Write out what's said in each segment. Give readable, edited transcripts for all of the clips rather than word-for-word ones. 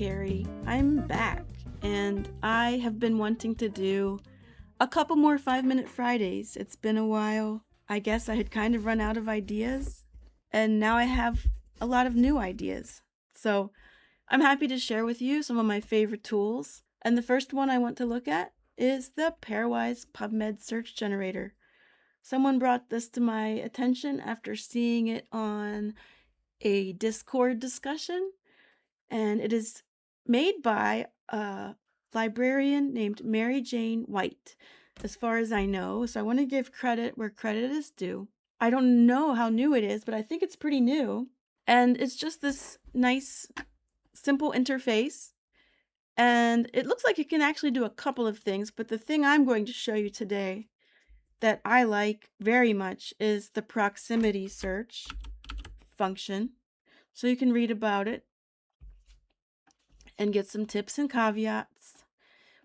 Carrie. I'm back, and I have been wanting to do a couple more 5-Minute Fridays. It's been a while. I guess I had kind of run out of ideas, and now I have a lot of new ideas. So I'm happy to share with you some of my favorite tools. And the first one I want to look at is the Pairwise PubMed Search Generator. Someone brought this to my attention after seeing it on a Discord discussion, and it is made by a librarian named Mary Jane White, as far as I know. So I want to give credit where credit is due. I don't know how new it is, but I think it's pretty new. And it's just this nice, simple interface. And it looks like it can actually do a couple of things, but the thing I'm going to show you today that I like very much is the proximity search function. So you can read about it and get some tips and caveats.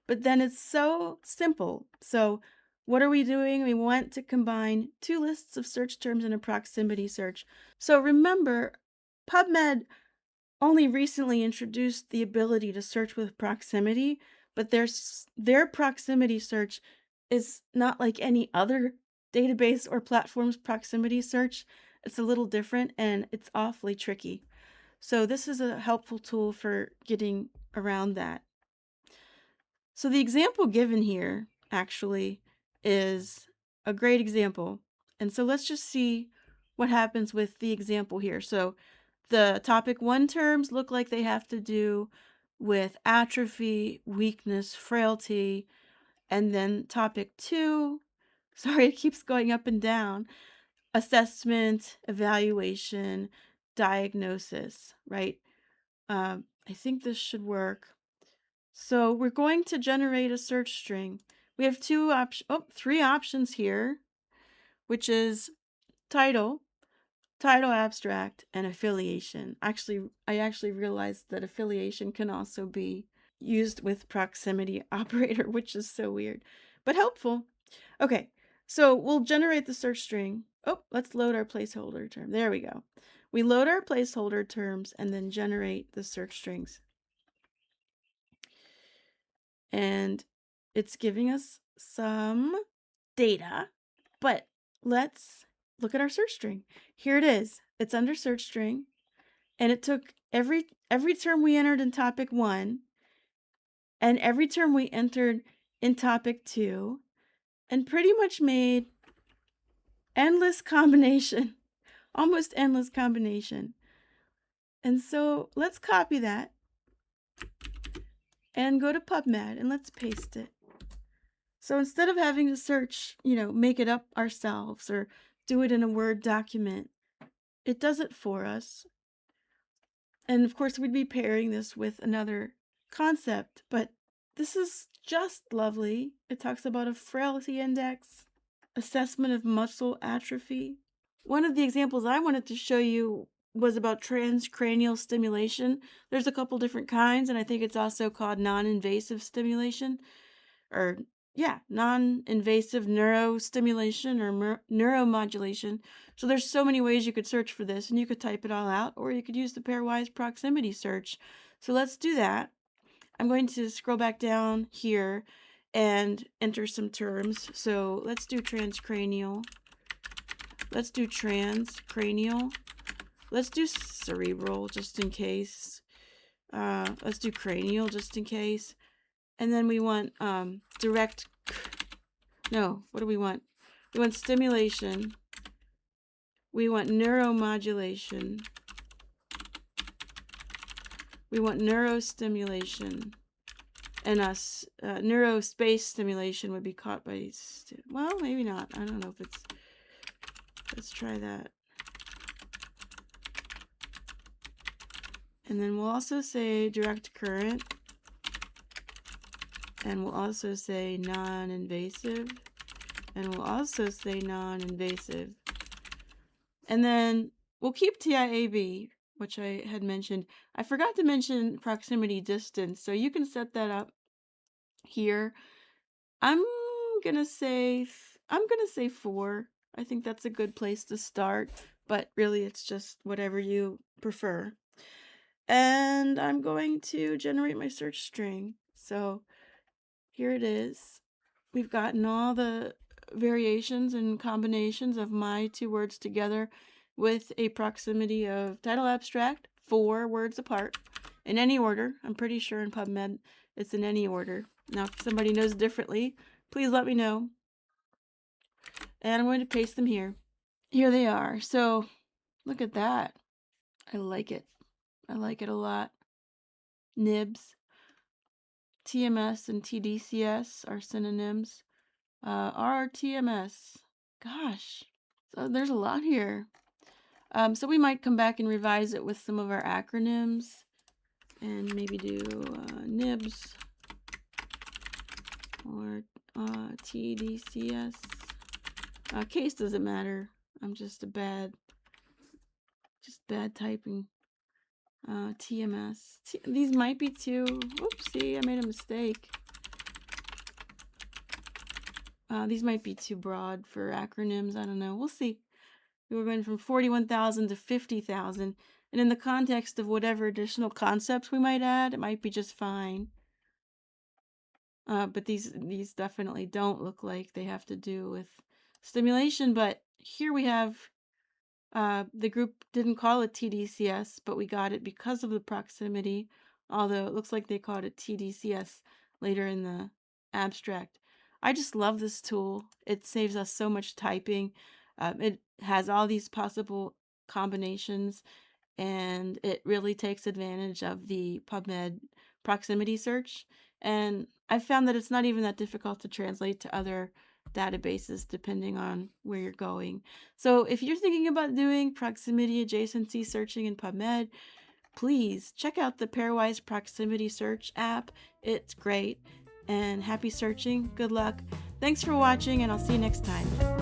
But then it's so simple. So what are we doing? We want to combine two lists of search terms in a proximity search. So remember, PubMed only recently introduced the ability to search with proximity, but their proximity search is not like any other database or platform's proximity search. It's a little different and it's awfully tricky. So this is a helpful tool for getting around that. So the example given here actually is a great example. And so let's just see what happens with the example here. So the topic 1 terms look like they have to do with atrophy, weakness, frailty, and then topic 2, sorry, it keeps going up and down, assessment, evaluation, diagnosis, right? I think this should work. So we're going to generate a search string. We have three options here, which is title, title abstract, and affiliation. I actually realized that affiliation can also be used with proximity operator, which is so weird, but helpful. Okay, so we'll generate the search string. Oh, let's load our placeholder term. There we go. We load our placeholder terms and then generate the search strings. And it's giving us some data, but let's look at our search string. Here it is. It's under search string, and it took every term we entered in topic 1 and every term we entered in topic 2 and pretty much made endless combination, almost endless combination. And so let's copy that and go to PubMed and let's paste it. So instead of having to search, make it up ourselves or do it in a Word document, it does it for us. And of course, we'd be pairing this with another concept, but this is just lovely. It talks about a frailty index, assessment of muscle atrophy. One of the examples I wanted to show you was about transcranial stimulation. There's a couple different kinds, and I think it's also called non-invasive stimulation, or non-invasive neurostimulation or neuromodulation. So there's so many ways you could search for this, and you could type it all out, or you could use the pairwise proximity search. So let's do that. I'm going to scroll back down here and enter some terms. So let's do transcranial. Let's do transcranial. Let's do cerebral just in case. Let's do cranial just in case. And then we want what do we want? We want stimulation. We want neuromodulation. We want neurostimulation. And neurospace stimulation would be caught by, well, maybe not. I don't know if it's, let's try that. And then we'll also say direct current. And we'll also say non-invasive. And we'll also say non-invasive. And then we'll keep TIAB, which I had mentioned. I forgot to mention proximity distance, so you can set that up here. I'm gonna say 4. I think that's a good place to start, but really it's just whatever you prefer. And I'm going to generate my search string. So here it is. We've gotten all the variations and combinations of my 2 words together with a proximity of title abstract, 4 words apart, in any order. I'm pretty sure in PubMed it's in any order. Now, if somebody knows differently, please let me know. And I'm going to paste them here. Here they are. So look at that. I like it. I like it a lot. Nibs. TMS and TDCS are synonyms. RTMS. Gosh, so there's a lot here. So we might come back and revise it with some of our acronyms and maybe do NIBS or TDCS. Case doesn't matter. I'm just bad typing. TMS. These might be too. Oopsie, I made a mistake. These might be too broad for acronyms. I don't know. We'll see. We were going from 41,000 to 50,000. And in the context of whatever additional concepts we might add, it might be just fine. But these definitely don't look like they have to do with stimulation. But here we have the group didn't call it TDCS, but we got it because of the proximity, although it looks like they called it TDCS later in the abstract. I just love this tool. It saves us so much typing. It has all these possible combinations, and it really takes advantage of the PubMed proximity search. And I found that it's not even that difficult to translate to other databases depending on where you're going. So if you're thinking about doing proximity adjacency searching in PubMed, please check out the Pairwise proximity search app. It's great. And happy searching. Good luck. Thanks for watching, and I'll see you next time.